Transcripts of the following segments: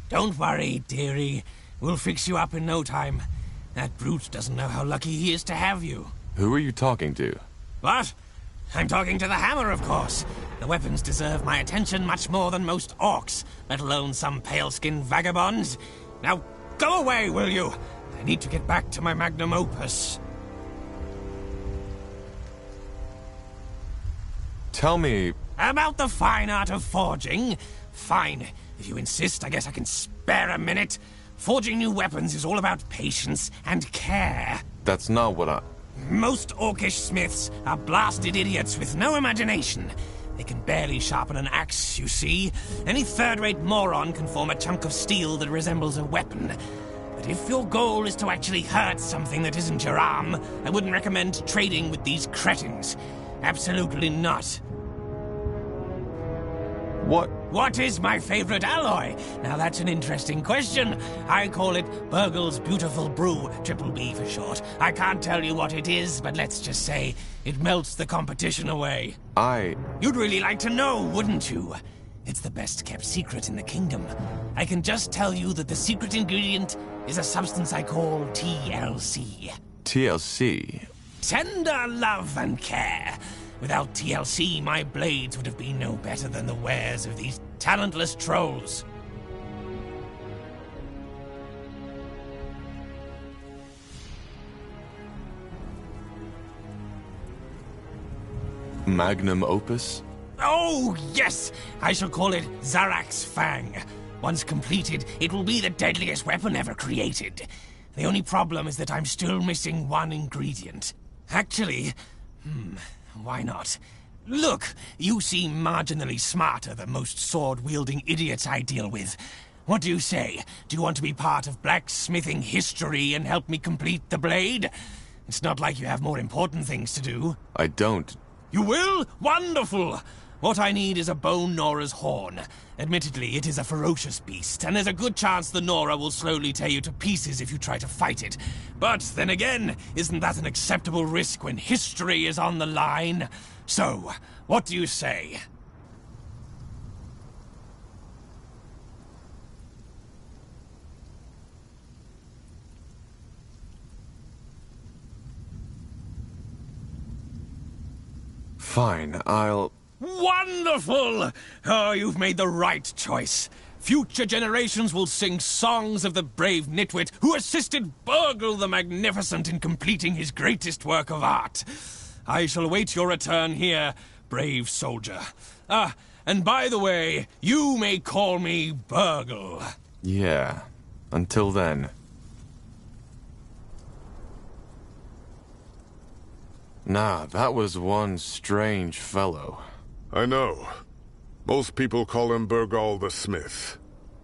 Don't worry, dearie. We'll fix you up in no time. That brute doesn't know how lucky he is to have you. Who are you talking to? What? I'm talking to the hammer, of course. The weapons deserve my attention much more than most orcs, let alone some pale-skinned vagabonds. Now, go away, will you? I need to get back to my magnum opus. Tell me... About the fine art of forging? Fine. If you insist, I guess I can spare a minute. Forging new weapons is all about patience and care. That's not what I... Most orcish smiths are blasted idiots with no imagination. They can barely sharpen an axe, you see. Any third-rate moron can form a chunk of steel that resembles a weapon. But if your goal is to actually hurt something that isn't your arm, I wouldn't recommend trading with these cretins. Absolutely not. What is my favorite alloy? Now that's an interesting question. I call it Burgle's Beautiful Brew, Triple B for short. I can't tell you what it is, but let's just say it melts the competition away. You'd really like to know, wouldn't you? It's the best kept secret in the kingdom. I can just tell you that the secret ingredient is a substance I call TLC. TLC? Tender love and care. Without TLC, my blades would have been no better than the wares of these talentless trolls. Magnum opus? Oh, yes! I shall call it Zarak's Fang. Once completed, it will be the deadliest weapon ever created. The only problem is that I'm still missing one ingredient. Actually, why not? Look, you seem marginally smarter than most sword-wielding idiots I deal with. What do you say? Do you want to be part of blacksmithing history and help me complete the blade? It's not like you have more important things to do. I don't. You will? Wonderful! What I need is a bone Nora's horn. Admittedly, it is a ferocious beast, and there's a good chance the Nora will slowly tear you to pieces if you try to fight it. But then again, isn't that an acceptable risk when history is on the line? So, what do you say? Fine, I'll... Wonderful! Oh, you've made the right choice. Future generations will sing songs of the brave nitwit who assisted Burgle the Magnificent in completing his greatest work of art. I shall await your return here, brave soldier. And by the way, you may call me Burgle. Yeah, until then. Nah, that was one strange fellow. I know. Most people call him Burgle the Smith.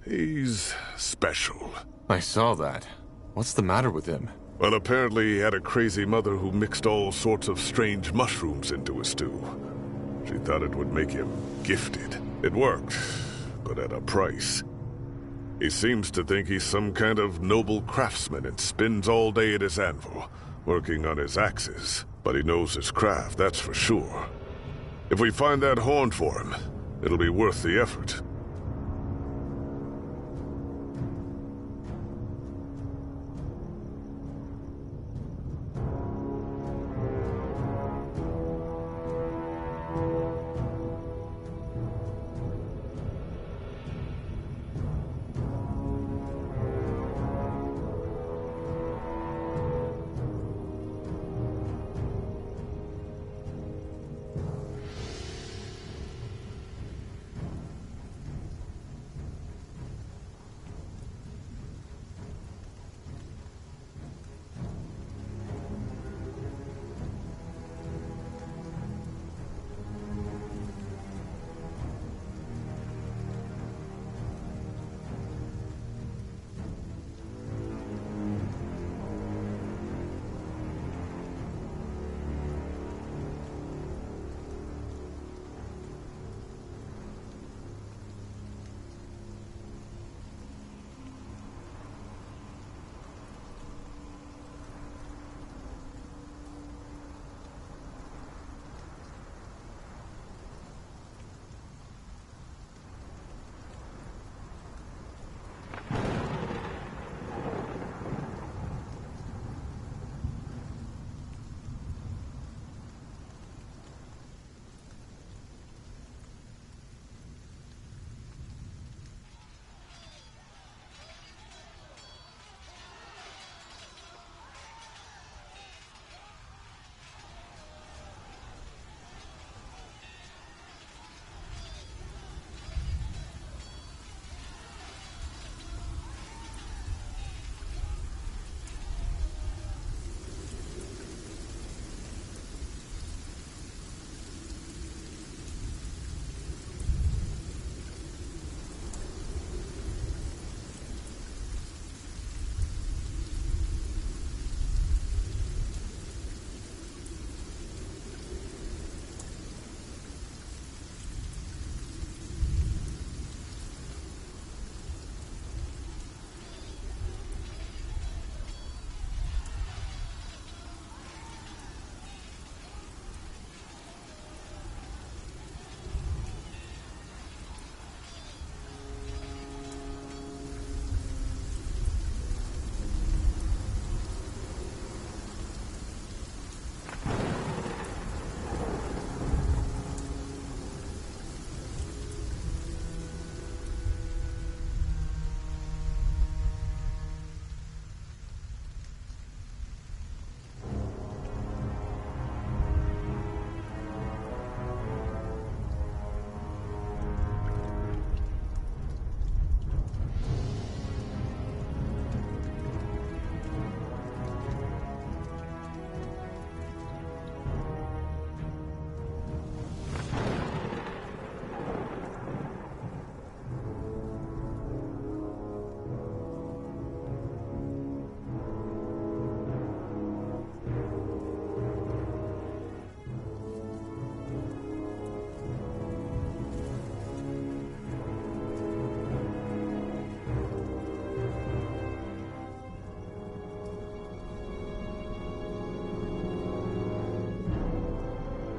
He's special. I saw that. What's the matter with him? Well, apparently he had a crazy mother who mixed all sorts of strange mushrooms into his stew. She thought it would make him gifted. It worked, but at a price. He seems to think he's some kind of noble craftsman and spends all day at his anvil, working on his axes. But he knows his craft, that's for sure. If we find that horn for him, it'll be worth the effort.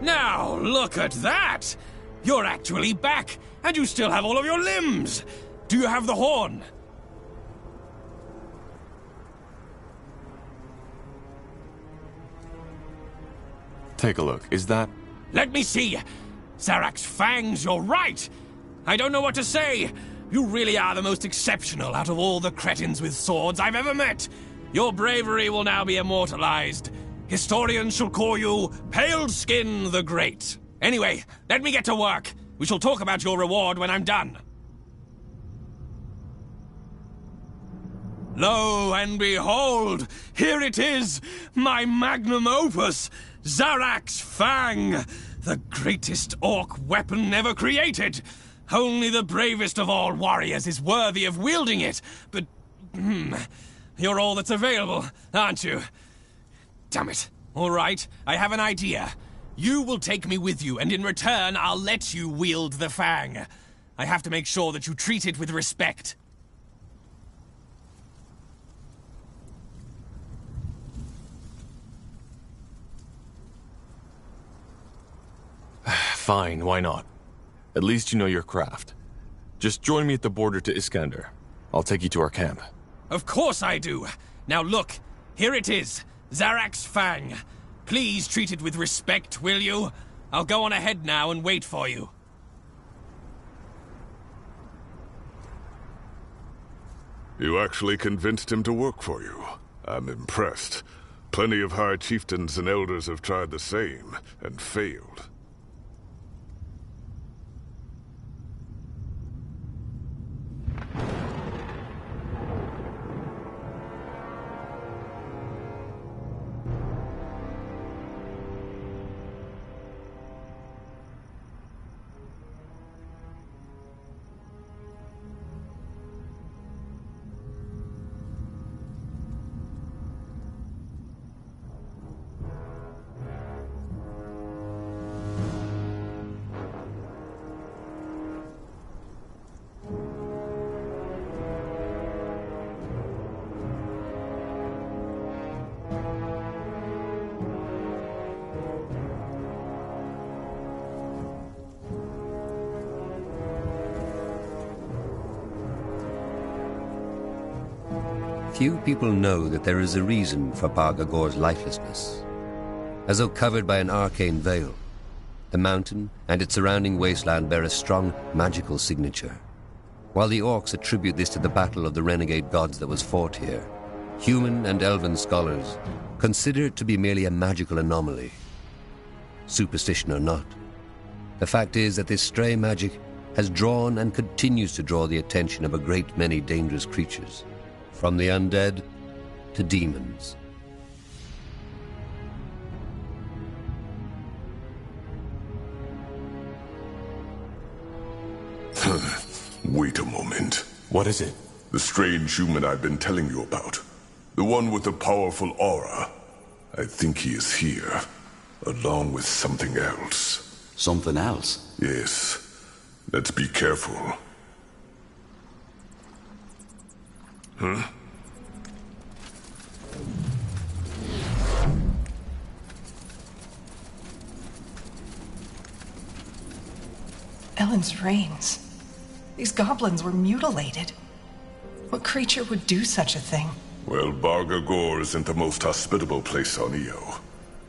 Now, look at that! You're actually back, and you still have all of your limbs! Do you have the horn? Take a look. Is that... Let me see! Zarak's fangs, you're right! I don't know what to say! You really are the most exceptional out of all the cretins with swords I've ever met! Your bravery will now be immortalized. Historians shall call you Paleskin the Great. Anyway, let me get to work. We shall talk about your reward when I'm done. Lo and behold, here it is, my magnum opus, Zarak's Fang, the greatest orc weapon ever created. Only the bravest of all warriors is worthy of wielding it, but... you're all that's available, aren't you? Damn it. All right, I have an idea. You will take me with you, and in return, I'll let you wield the Fang. I have to make sure that you treat it with respect. Fine, why not? At least you know your craft. Just join me at the border to Iskander. I'll take you to our camp. Of course I do. Now look, here it is. Zarak's Fang. Please treat it with respect, will you? I'll go on ahead now and wait for you. You actually convinced him to work for you. I'm impressed. Plenty of high chieftains and elders have tried the same, and failed. Few people know that there is a reason for Bargagor's lifelessness. As though covered by an arcane veil, the mountain and its surrounding wasteland bear a strong magical signature. While the orcs attribute this to the battle of the renegade gods that was fought here, human and elven scholars consider it to be merely a magical anomaly. Superstition or not, the fact is that this stray magic has drawn and continues to draw the attention of a great many dangerous creatures, from the undead to demons. Wait a moment. What is it? The strange human I've been telling you about. The one with the powerful aura. I think he is here, along with something else. Something else? Yes. Let's be careful. Huh? Ellen's reins. These goblins were mutilated. What creature would do such a thing? Well, Bargagor isn't the most hospitable place on Io.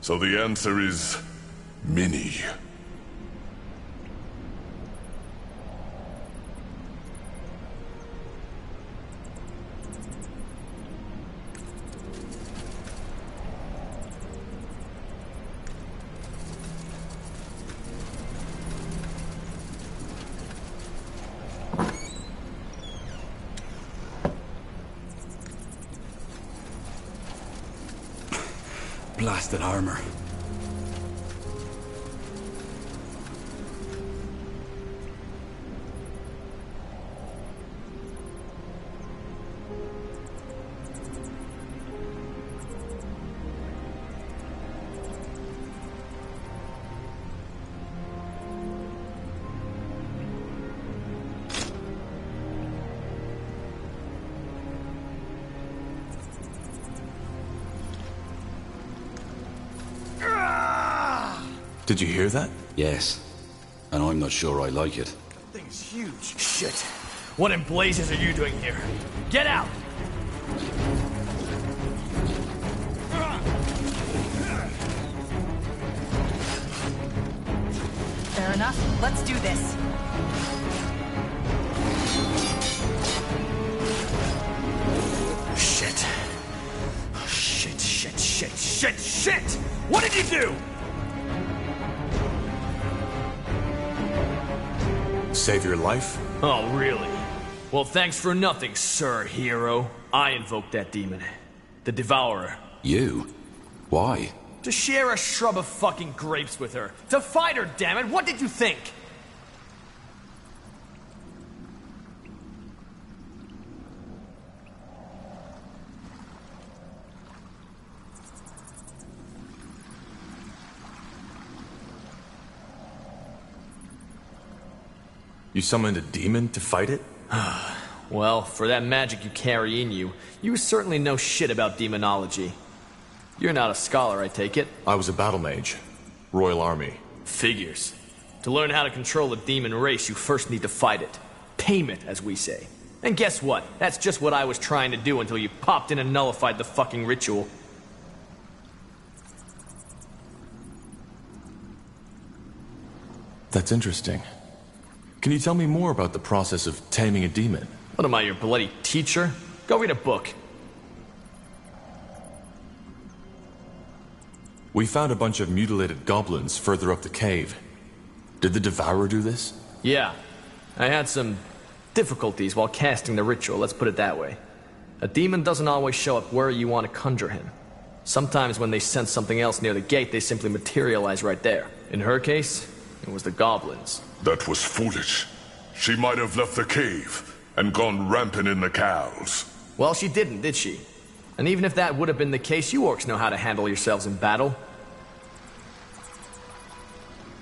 So the answer is... many. Blasted armor. Did you hear that? Yes. And I'm not sure I like it. Thing's huge. Shit. What in blazes are you doing here? Get out! Fair enough. Let's do this. Shit. Shit! What did you do? Save your life? Oh, really? Well, thanks for nothing, sir, hero. I invoked that demon. The Devourer. You? Why? To share a shrub of fucking grapes with her. To fight her, damn it! What did you think? You summoned a demon to fight it? Well, for that magic you carry in you, you certainly know shit about demonology. You're not a scholar, I take it? I was a battle mage. Royal Army. Figures. To learn how to control a demon race, you first need to fight it. Tame it, as we say. And guess what? That's just what I was trying to do until you popped in and nullified the fucking ritual. That's interesting. Can you tell me more about the process of taming a demon? What am I, your bloody teacher? Go read a book. We found a bunch of mutilated goblins further up the cave. Did the Devourer do this? Yeah. I had some difficulties while casting the ritual, let's put it that way. A demon doesn't always show up where you want to conjure him. Sometimes when they sense something else near the gate, they simply materialize right there. In her case, it was the goblins. That was foolish. She might have left the cave and gone rampant in the cows. Well, she didn't, did she? And even if that would have been the case, you orcs know how to handle yourselves in battle.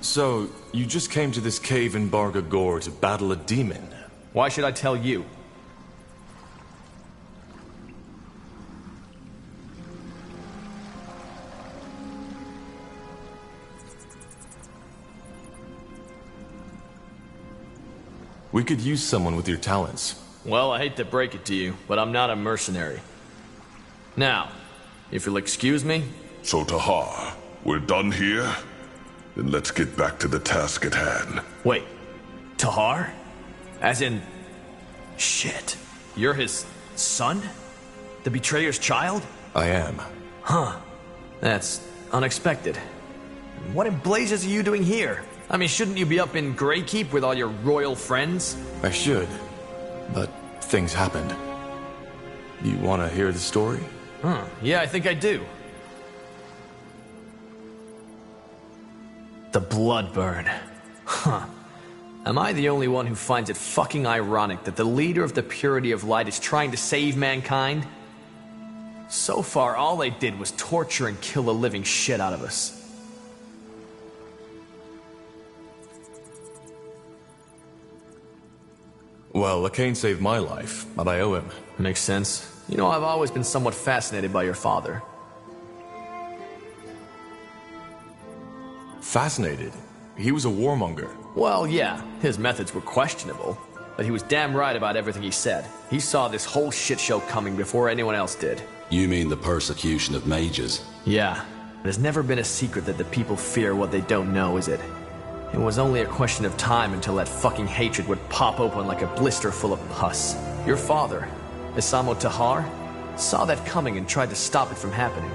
So, you just came to this cave in Barga Gore to battle a demon? Why should I tell you? We could use someone with your talents. Well, I hate to break it to you, but I'm not a mercenary. Now, if you'll excuse me... So, Tahar, we're done here? Then let's get back to the task at hand. Wait, Tahar? As in... Shit. You're his son? The betrayer's child? I am. Huh. That's unexpected. What in blazes are you doing here? I mean, shouldn't you be up in Greykeep with all your royal friends? I should, but things happened. You want to hear the story? Yeah, I think I do. The Bloodburn. Huh. Am I the only one who finds it fucking ironic that the leader of the Purity of Light is trying to save mankind? So far, all they did was torture and kill the living shit out of us. Well, Lacane saved my life, but I owe him. Makes sense. You know, I've always been somewhat fascinated by your father. Fascinated? He was a warmonger. Well, yeah, his methods were questionable, but he was damn right about everything he said. He saw this whole shit show coming before anyone else did. You mean the persecution of mages? Yeah. It has never been a secret that the people fear what they don't know, is it? It was only a question of time until that fucking hatred would pop open like a blister full of pus. Your father, Isamo Tahar, saw that coming and tried to stop it from happening.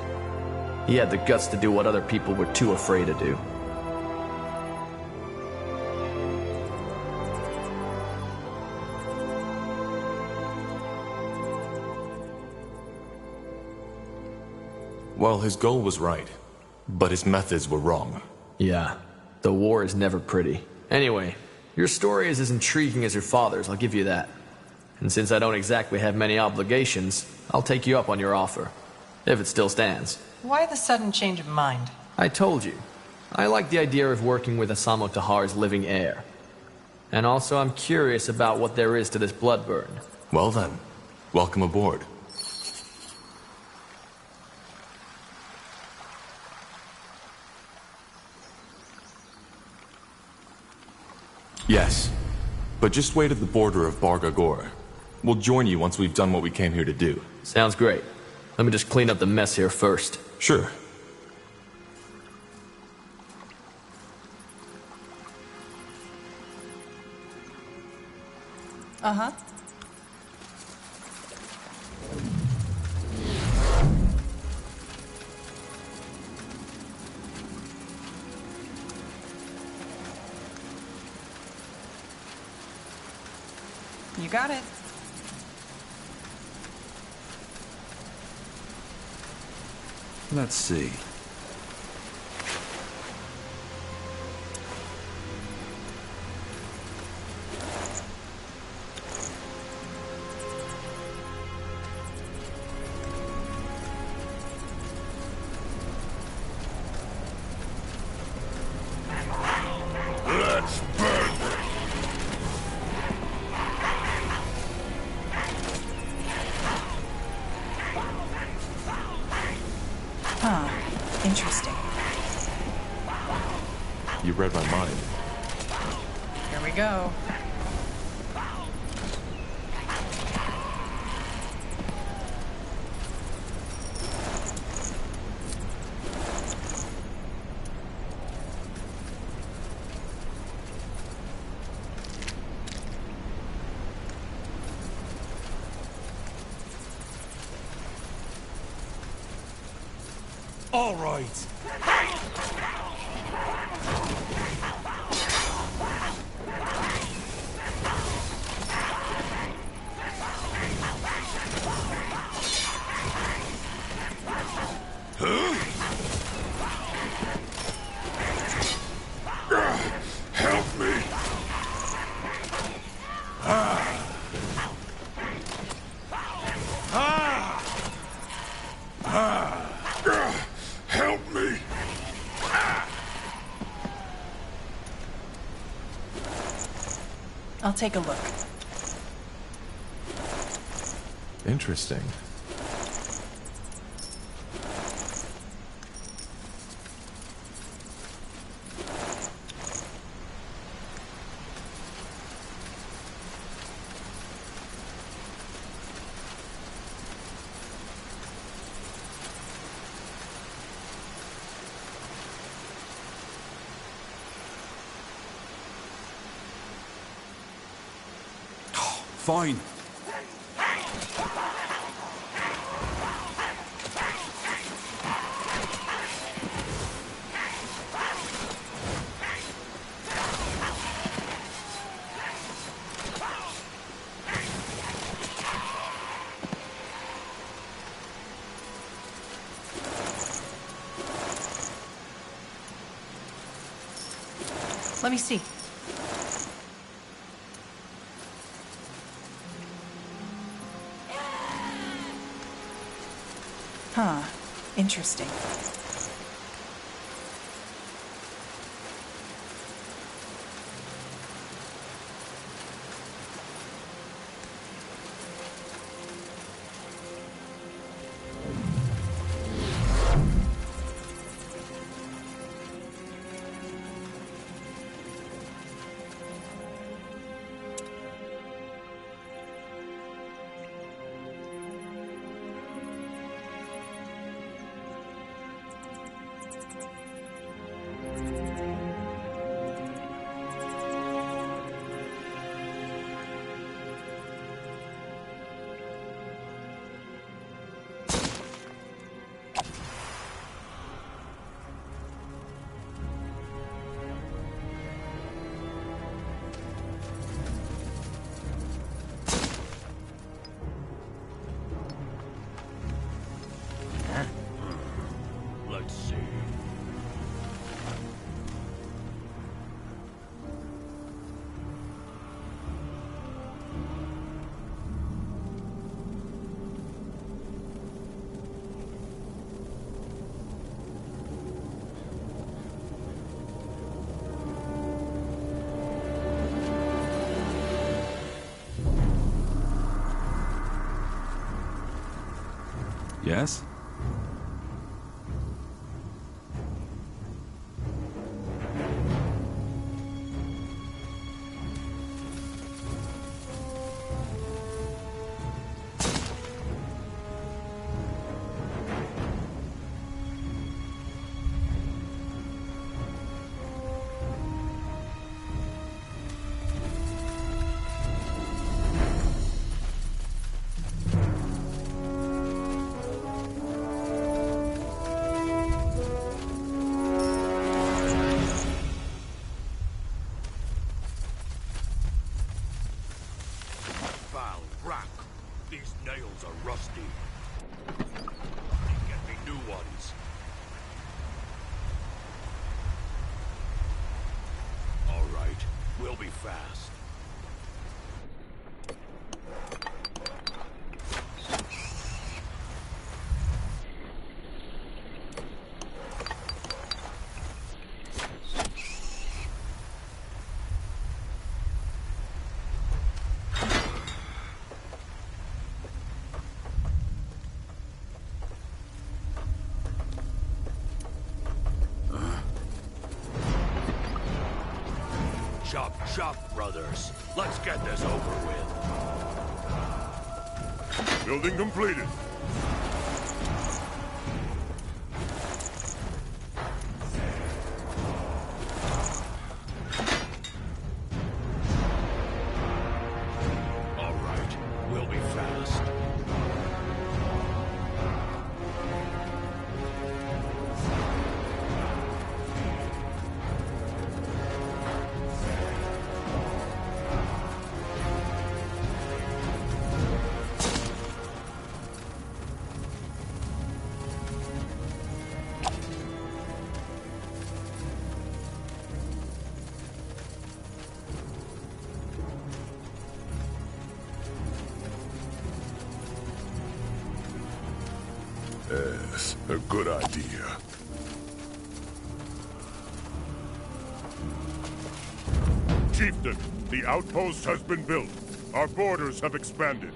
He had the guts to do what other people were too afraid to do. Well, his goal was right, but his methods were wrong. Yeah, the war is never pretty. Anyway, your story is as intriguing as your father's, I'll give you that. And since I don't exactly have many obligations, I'll take you up on your offer. If it still stands. Why the sudden change of mind? I told you. I like the idea of working with Isamo Tahar's living heir. And also I'm curious about what there is to this Bloodburn. Well then, welcome aboard. Yes. But just wait at the border of Barga Gor. We'll join you once we've done what we came here to do. Sounds great. Let me just clean up the mess here first. Sure. Uh-huh. You got it. Let's see. Let's burn this! Huh. Interesting. You read my mind. Here we go. All right. Help me! Help me! I'll take a look. Interesting. Fine. Let me see. Huh. Interesting. Let's see. Yes? ready. Get me new ones. All right, we'll be fast. Chop, chop, brothers. Let's get this over with. Building completed. All right, we'll be fast. Yes, a good idea. Chieftain, the outpost has been built. Our borders have expanded.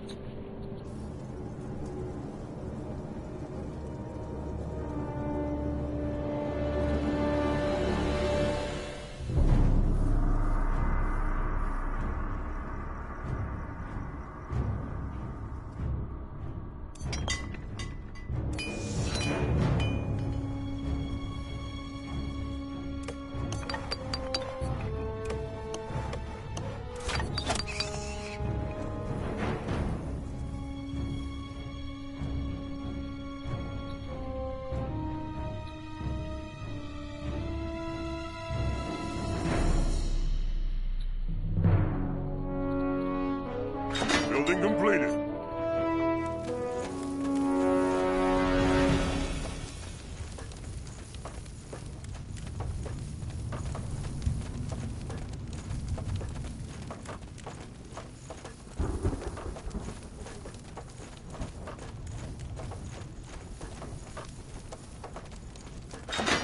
Building completed.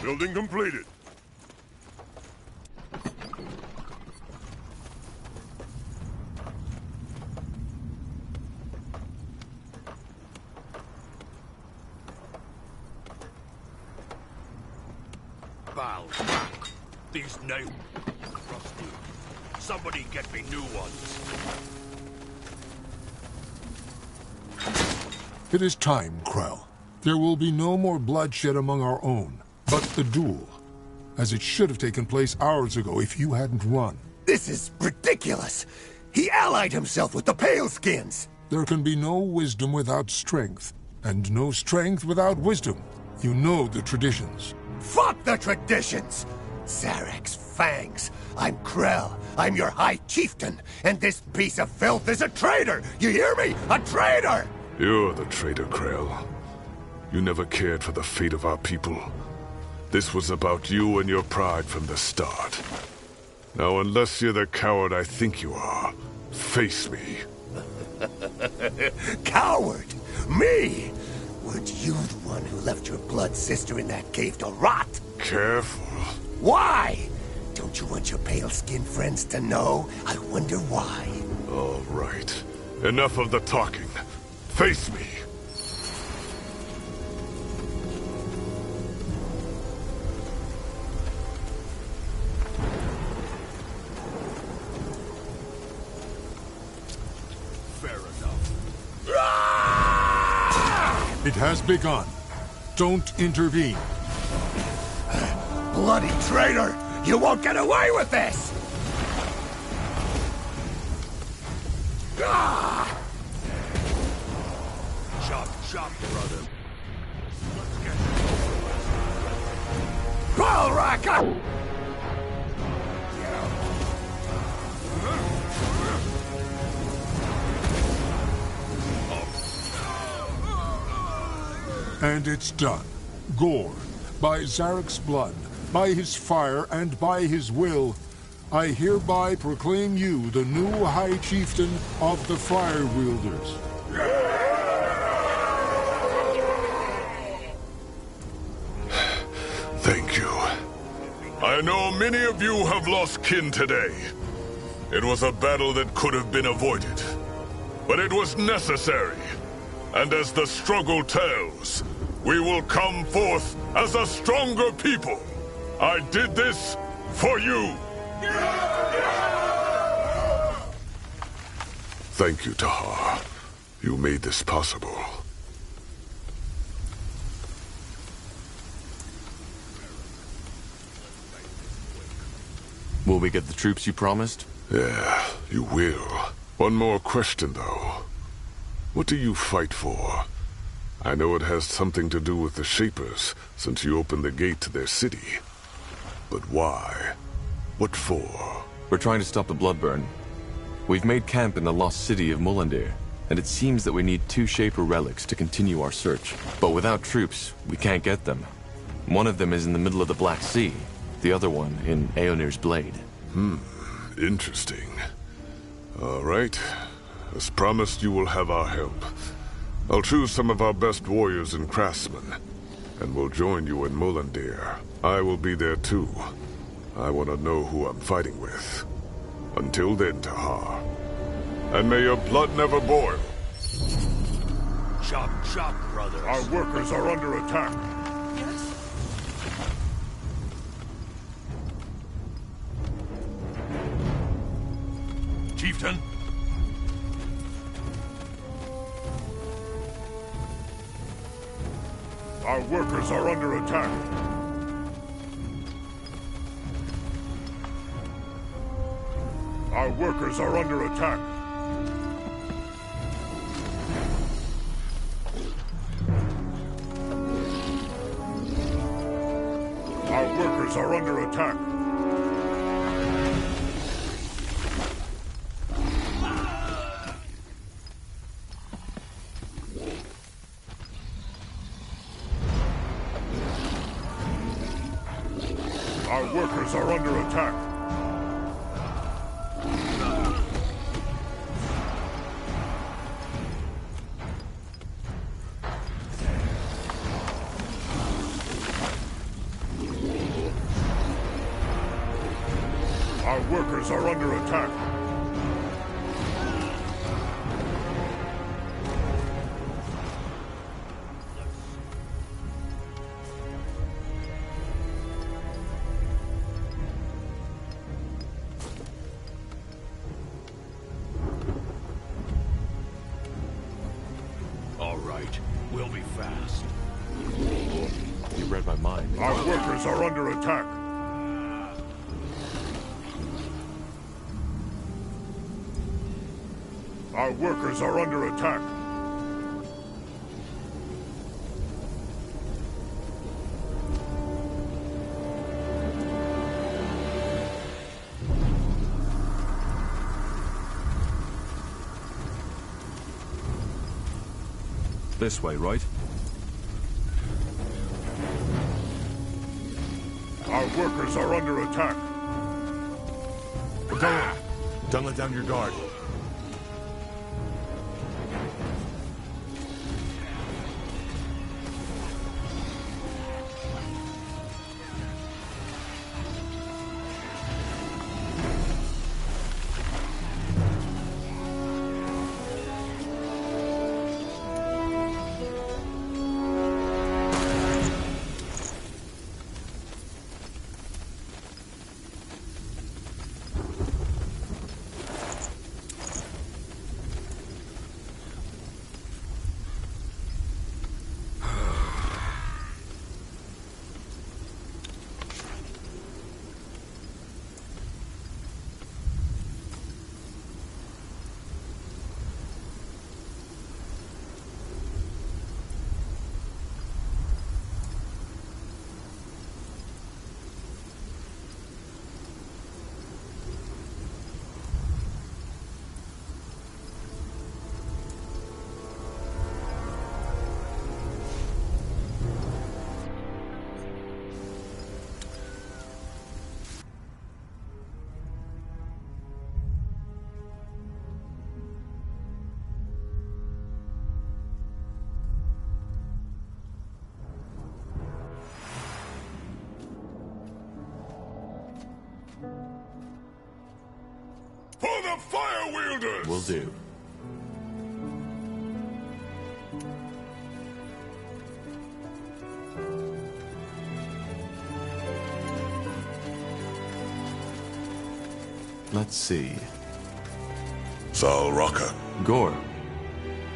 Building completed. Bow back. These names rusty. Somebody get me new ones. It is time, Krell. There will be no more bloodshed among our own, but the duel, as it should have taken place hours ago if you hadn't run. This is ridiculous! He allied himself with the Paleskins! There can be no wisdom without strength, and no strength without wisdom. You know the traditions. Fuck the traditions! Zarek's fangs. I'm Krell. I'm your High Chieftain, and this piece of filth is a traitor! You hear me? A traitor! You're the traitor, Krell. You never cared for the fate of our people. This was about you and your pride from the start. Now, unless you're the coward I think you are, face me. Coward? Me? Weren't you the one who left your blood sister in that cave to rot? Careful. Why? Don't you want your pale-skinned friends to know? I wonder why. All right. Enough of the talking. Face me. Fair enough. It has begun. Don't intervene. Bloody traitor! You won't get away with this! Chop, chop, brother. Let's get Ball racker! And it's done. Gore, by Zarek's blood, by his fire, and by his will, I hereby proclaim you the new High Chieftain of the Fire Wielders. Thank you. I know many of you have lost kin today. It was a battle that could have been avoided. But it was necessary. And as the struggle tells, we will come forth as a stronger people. I did this for you. Thank you, Tahar. You made this possible. Will we get the troops you promised? Yeah, you will. One more question, though. What do you fight for? I know it has something to do with the Shapers, since you opened the gate to their city. But why? What for? We're trying to stop the Bloodburn. We've made camp in the lost city of Mullandir, and it seems that we need 2 Shaper relics to continue our search. But without troops, we can't get them. One of them is in the middle of the Black Sea, the other one in Aeonir's Blade. Interesting. All right. As promised, you will have our help. I'll choose some of our best warriors and craftsmen, and we'll join you in Mullandir. I will be there too. I want to know who I'm fighting with. Until then, Tahar. And may your blood never boil. Chop, chop, brothers. Our workers are under attack. Chieftain? Our workers are under attack. Our workers are under attack. Our workers are under attack. Our workers are under attack. Our workers are under attack. All right, we'll be fast. You read my mind. Our workers are under attack. Our workers are under attack. This way, right? Our workers are under attack. Don't let down your guard. fire wielders! Will do. Let's see. Zal Raka. Gore,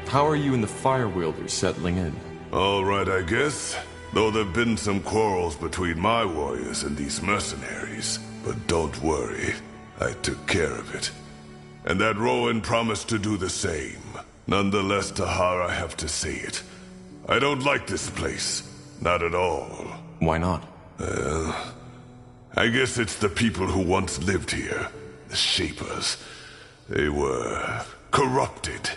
how are you and the Fire Wielders settling in? All right, I guess. Though there've been some quarrels between my warriors and these mercenaries. But don't worry, I took care of it. And that Rowan promised to do the same. Nonetheless, Tahar, I have to say it. I don't like this place. Not at all. Why not? I guess it's the people who once lived here. The Shapers. They were corrupted.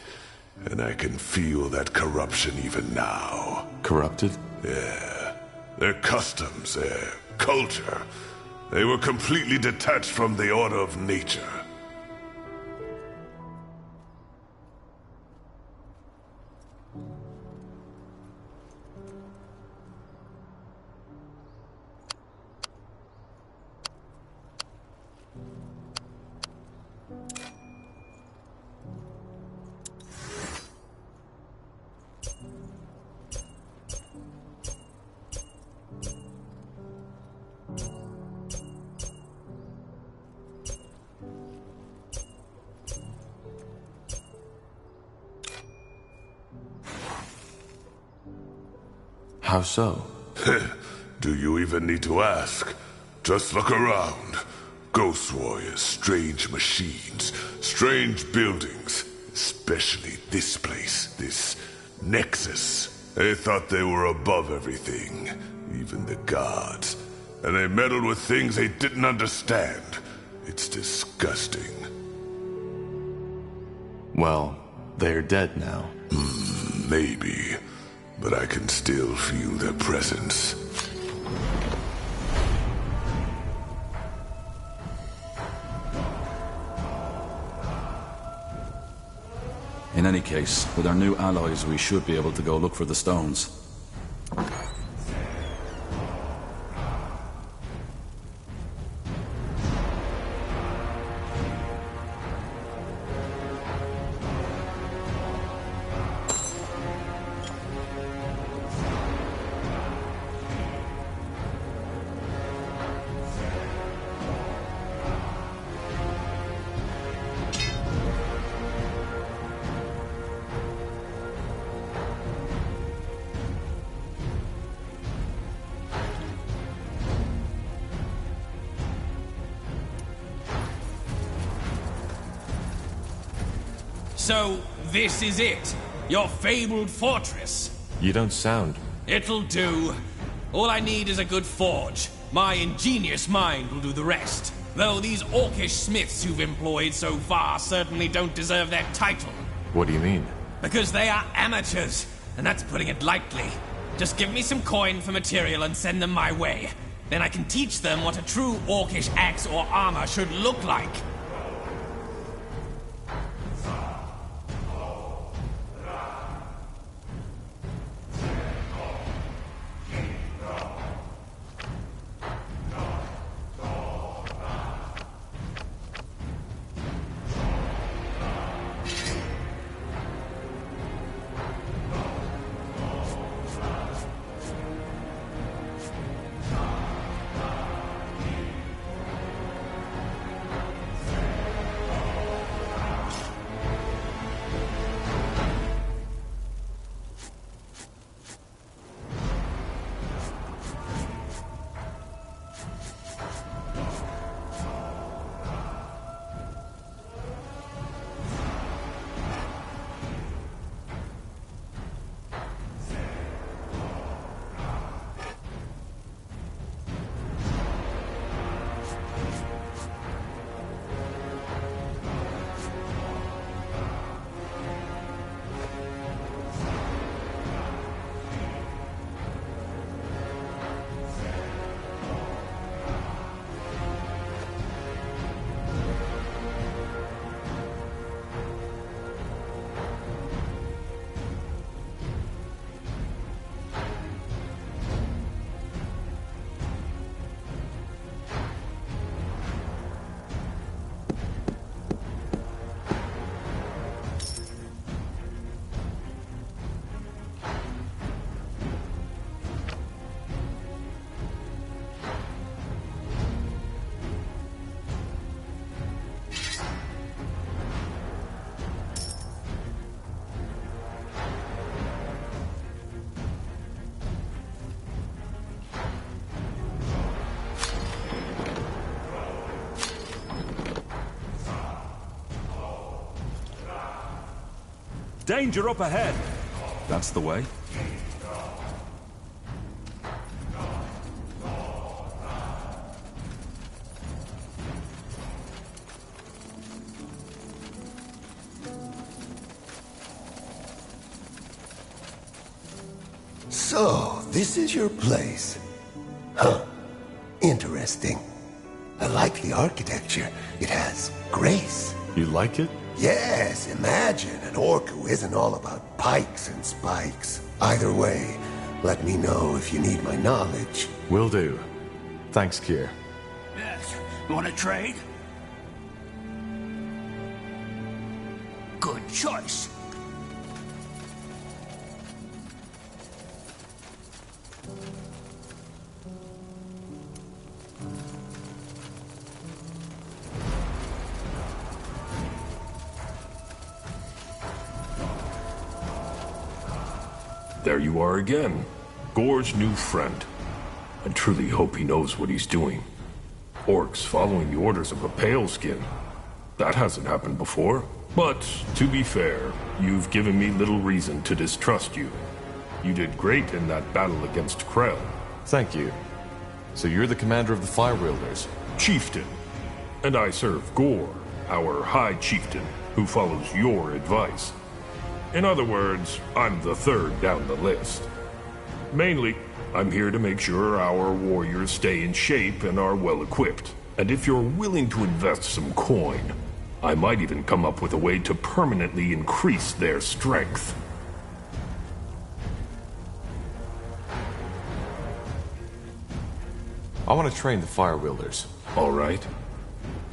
And I can feel that corruption even now. Corrupted? Yeah. Their customs, their culture. They were completely detached from the order of nature. How so? Do you even need to ask? Just look around. Ghost warriors, strange machines, strange buildings. Especially this place, this Nexus. They thought they were above everything, even the gods. And they meddled with things they didn't understand. It's disgusting. Well, they're dead now. Maybe. But I can still feel their presence. In any case, with our new allies, we should be able to go look for the stones. So, this is it? Your fabled fortress? You don't sound... It'll do. All I need is a good forge. My ingenious mind will do the rest. Though these orcish smiths you've employed so far certainly don't deserve their title. What do you mean? Because they are amateurs, and that's putting it lightly. Just give me some coin for material and send them my way. Then I can teach them what a true orcish axe or armor should look like. Danger up ahead! That's the way. So, this is your place. Huh. Interesting. I like the architecture. It has grace. You like it? Yes, imagine an orc who isn't all about pikes and spikes. Either way, let me know if you need my knowledge. Will do. Thanks, Kier. Yes. You want to trade? Good choice. There you are again. Gore's new friend. I truly hope he knows what he's doing. Orcs following the orders of a pale skin. That hasn't happened before. But, to be fair, you've given me little reason to distrust you. You did great in that battle against Krell. Thank you. So you're the commander of the Fire Wielders? Chieftain. And I serve Gore, our High Chieftain, who follows your advice. In other words, I'm the third down the list. Mainly, I'm here to make sure our warriors stay in shape and are well equipped. And if you're willing to invest some coin, I might even come up with a way to permanently increase their strength. I want to train the Fire Wielders. All right.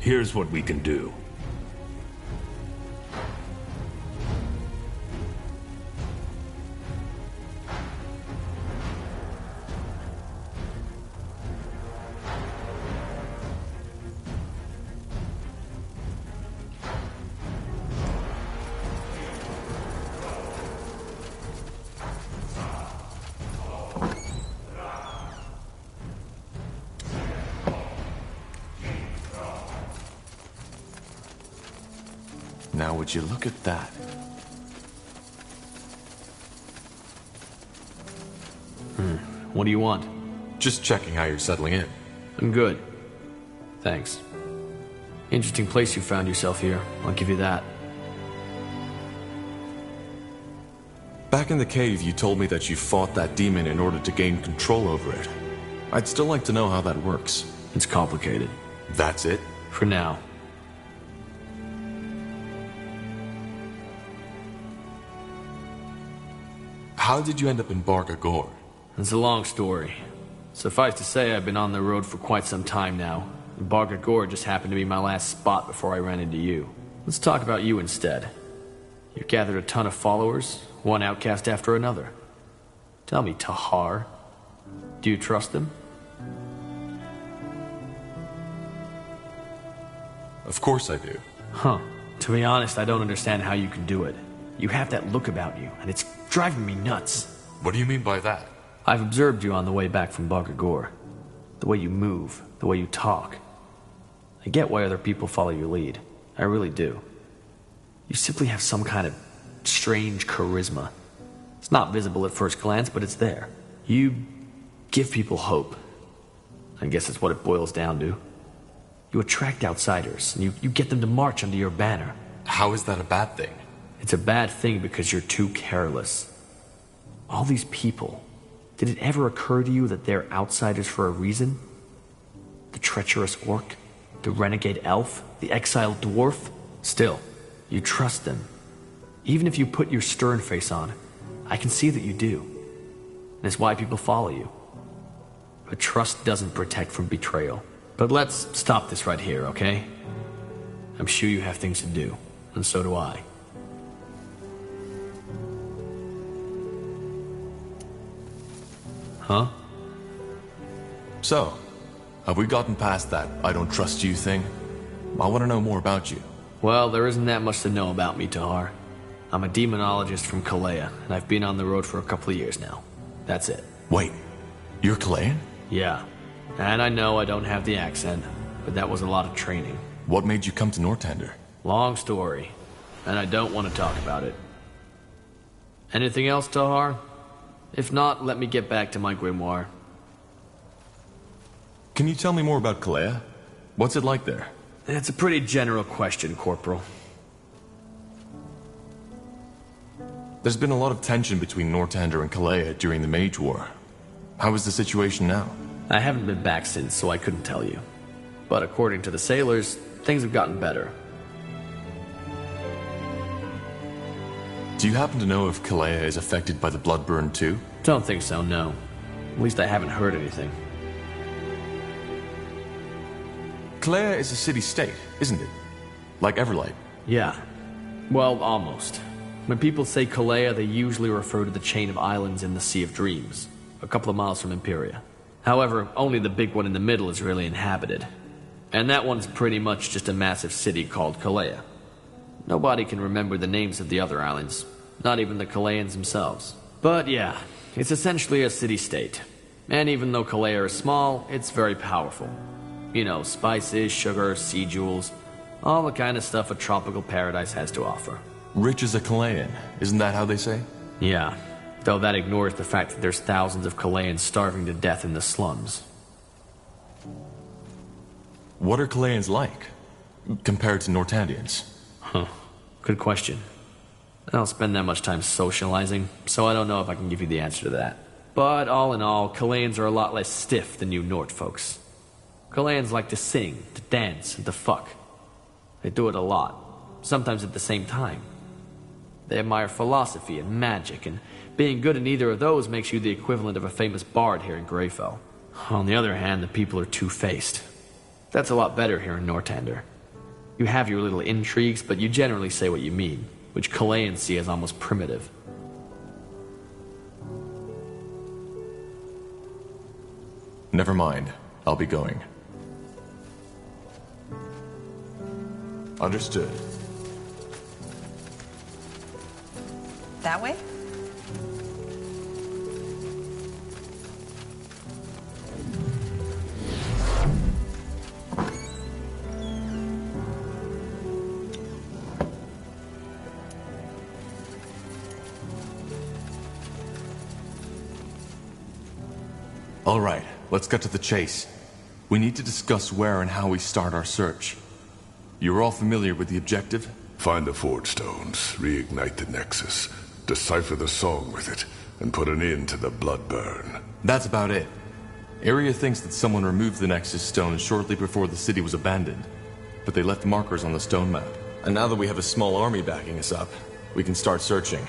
Here's what we can do. Now would you look at that? What do you want? Just checking how you're settling in. I'm good. Thanks. Interesting place you found yourself here, I'll give you that. Back in the cave, you told me that you fought that demon in order to gain control over it. I'd still like to know how that works. It's complicated. That's it? For now. How did you end up in Barga Gore? It's a long story. Suffice to say, I've been on the road for quite some time now. And Barga Gore just happened to be my last spot before I ran into you. Let's talk about you instead. You've gathered a ton of followers, one outcast after another. Tell me, Tahar, do you trust them? Of course I do. Huh. To be honest, I don't understand how you can do it. You have that look about you, and it's driving me nuts. What do you mean by that? I've observed you on the way back from Barga Gore. The way you move, the way you talk. I get why other people follow your lead. I really do. You simply have some kind of strange charisma. It's not visible at first glance, but it's there. You give people hope. I guess that's what it boils down to. You attract outsiders, and you get them to march under your banner. How is that a bad thing? It's a bad thing because you're too careless. All these people, did it ever occur to you that they're outsiders for a reason? The treacherous orc, the renegade elf, the exiled dwarf? Still, you trust them. Even if you put your stern face on, I can see that you do. And it's why people follow you. But trust doesn't protect from betrayal. But let's stop this right here, okay? I'm sure you have things to do, and so do I. Huh? So, have we gotten past that I don't trust you thing? I want to know more about you. Well, there isn't that much to know about me, Tahar. I'm a demonologist from Kalea, and I've been on the road for a couple of years now. That's it. Wait, you're Kalean? Yeah. And I know I don't have the accent, but that was a lot of training. What made you come to Northander? Long story, and I don't want to talk about it. Anything else, Tahar? If not, let me get back to my grimoire. Can you tell me more about Kalea? What's it like there? It's a pretty general question, Corporal. There's been a lot of tension between Northander and Kalea during the Mage War. How is the situation now? I haven't been back since, so I couldn't tell you. But according to the sailors, things have gotten better. Do you happen to know if Kalea is affected by the Bloodburn too? Don't think so, no. At least I haven't heard anything. Kalea is a city-state, isn't it? Like Everlight. Yeah. Well, almost. When people say Kalea, they usually refer to the chain of islands in the Sea of Dreams, a couple of miles from Imperia. However, only the big one in the middle is really inhabited. And that one's pretty much just a massive city called Kalea. Nobody can remember the names of the other islands, not even the Kaleans themselves. But yeah, it's essentially a city-state. And even though Kalea is small, it's very powerful. You know, spices, sugar, sea jewels, all the kind of stuff a tropical paradise has to offer. Rich as a Kalean, isn't that how they say? Yeah, though that ignores the fact that there's thousands of Kaleans starving to death in the slums. What are Kaleans like, compared to Nortandians? Huh, good question. I don't spend that much time socializing, so I don't know if I can give you the answer to that. But all in all, Kaleans are a lot less stiff than you Nort folks. Kaleans like to sing, to dance, and to fuck. They do it a lot, sometimes at the same time. They admire philosophy and magic, and being good in either of those makes you the equivalent of a famous bard here in Greyfell. On the other hand, the people are two-faced. That's a lot better here in Northander. You have your little intrigues, but you generally say what you mean, which Kaleans see as almost primitive. Never mind. I'll be going. Understood. That way? All right, let's get to the chase. We need to discuss where and how we start our search. You're all familiar with the objective? Find the Forge Stones, reignite the Nexus, decipher the song with it, and put an end to the Bloodburn. That's about it. Area thinks that someone removed the Nexus Stone shortly before the city was abandoned, but they left markers on the stone map. And now that we have a small army backing us up, we can start searching.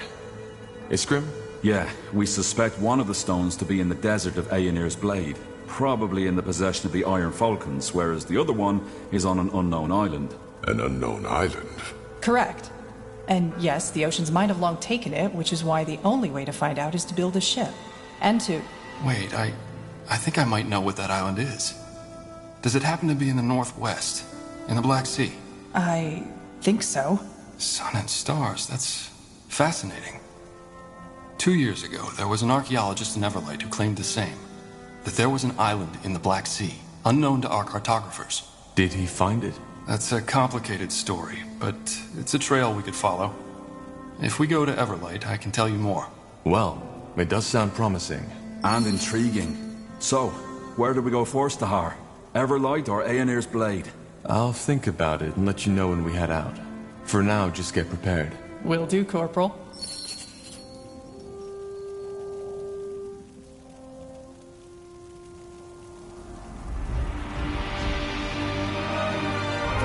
Iskrim? Yeah, we suspect one of the stones to be in the desert of Aenir's Blade, probably in the possession of the Iron Falcons, whereas the other one is on an unknown island. An unknown island? Correct. And yes, the oceans might have long taken it, which is why the only way to find out is to build a ship. And to... Wait, I think I might know what that island is. Does it happen to be in the northwest? In the Black Sea? I think so. Sun and stars, that's fascinating. 2 years ago, there was an archaeologist in Everlight who claimed the same. That there was an island in the Black Sea, unknown to our cartographers. Did he find it? That's a complicated story, but it's a trail we could follow. If we go to Everlight, I can tell you more. Well, it does sound promising. And intriguing. So, where do we go first, Tahar? Everlight or Aenir's Blade? I'll think about it and let you know when we head out. For now, just get prepared. Will do, Corporal.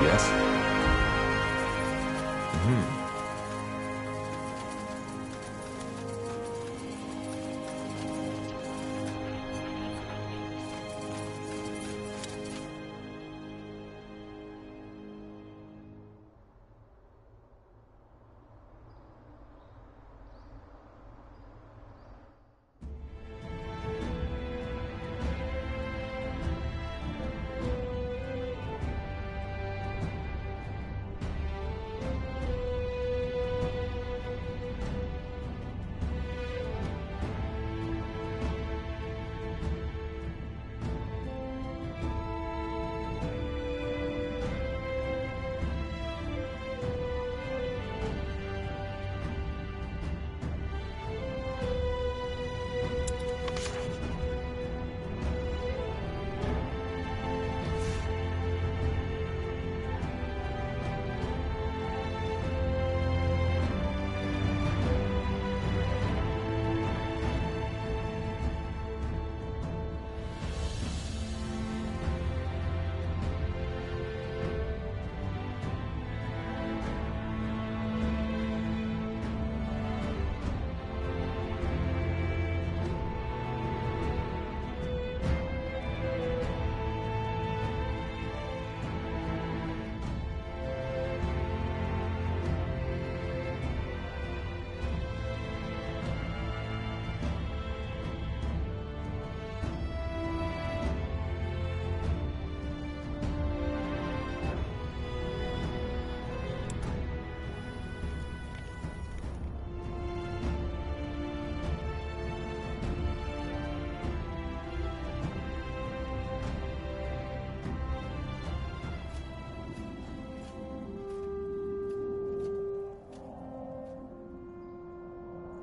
Yes?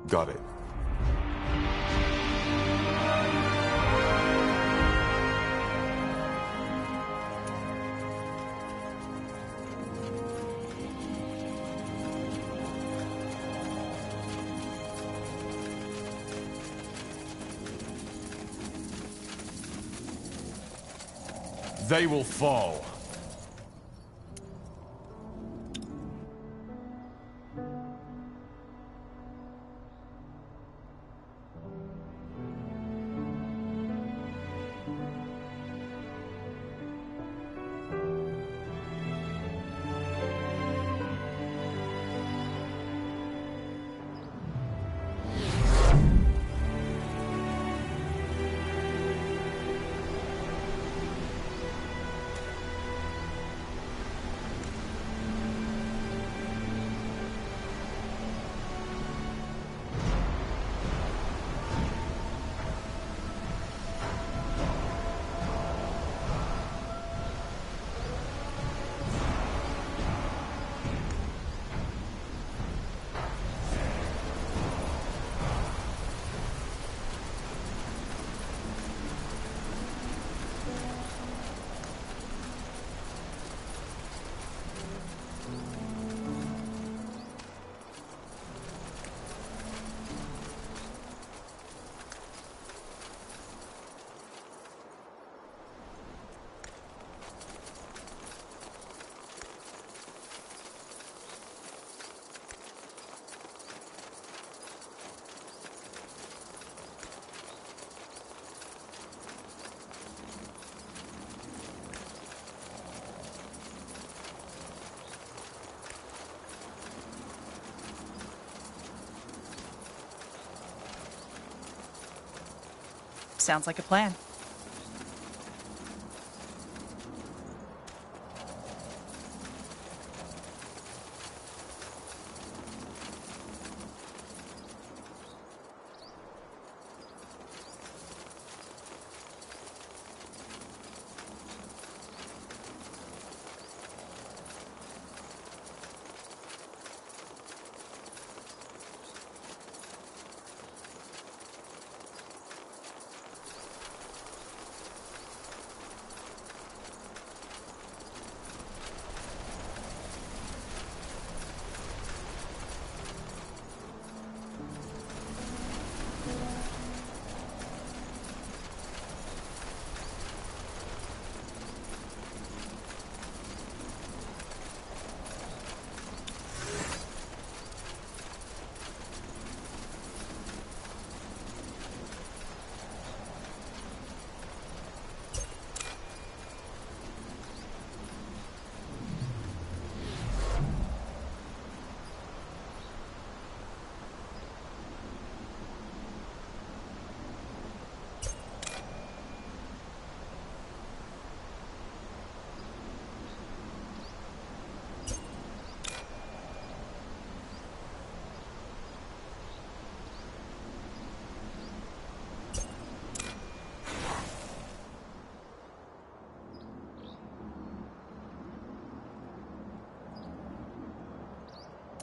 Got it. They will fall. Sounds like a plan.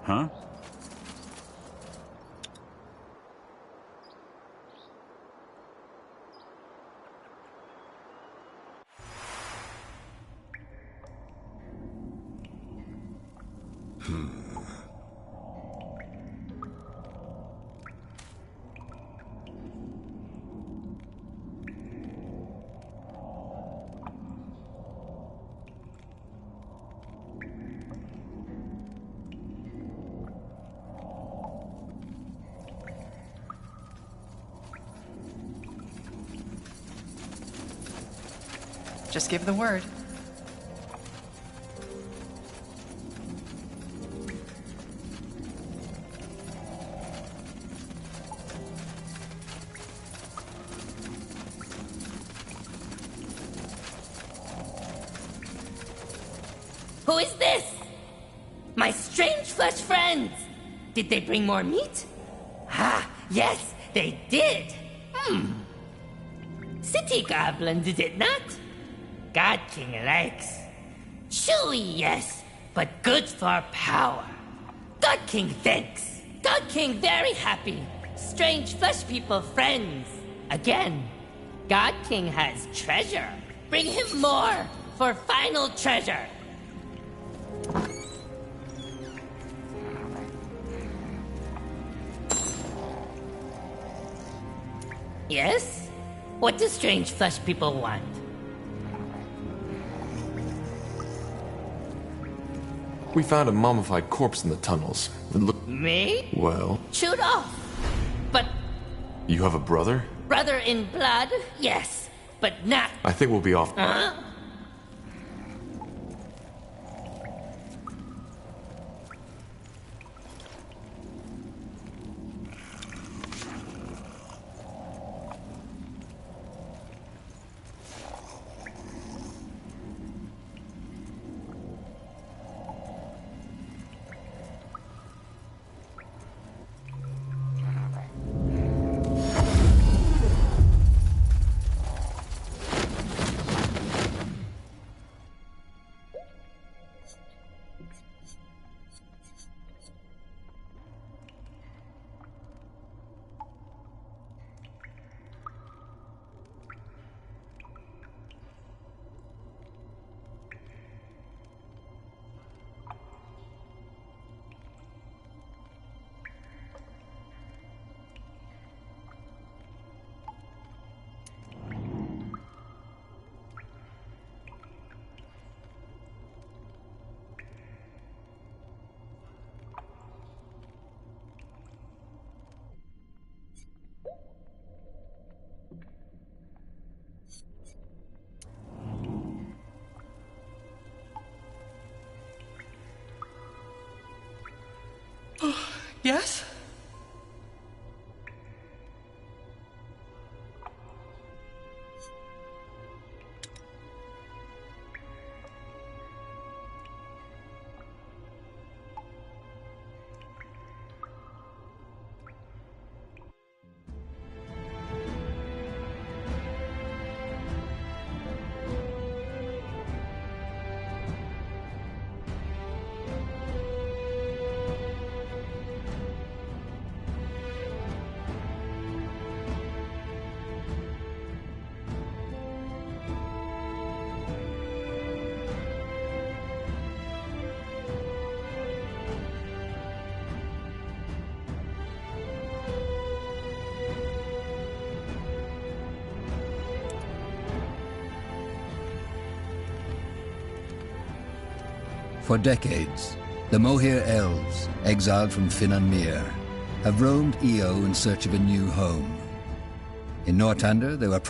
Huh? Just give the word. Who is this? My strange flesh friends! Did they bring more meat? Ah, yes, they did! City goblins, is it not? God King likes. Chewy, yes, but good for power. God King thanks. God King very happy. strange flesh people friends. Again, God King has treasure. Bring him more for final treasure. Yes? What do strange flesh people want? We found a mummified corpse in the tunnels. It looked... Me? Well... Chewed off. But You have a brother? brother in blood? Yes. But not... I think we'll be off... Huh? Yes? For decades, the Mohir elves, exiled from Finan Mir, have roamed Io in search of a new home. In Northander, they were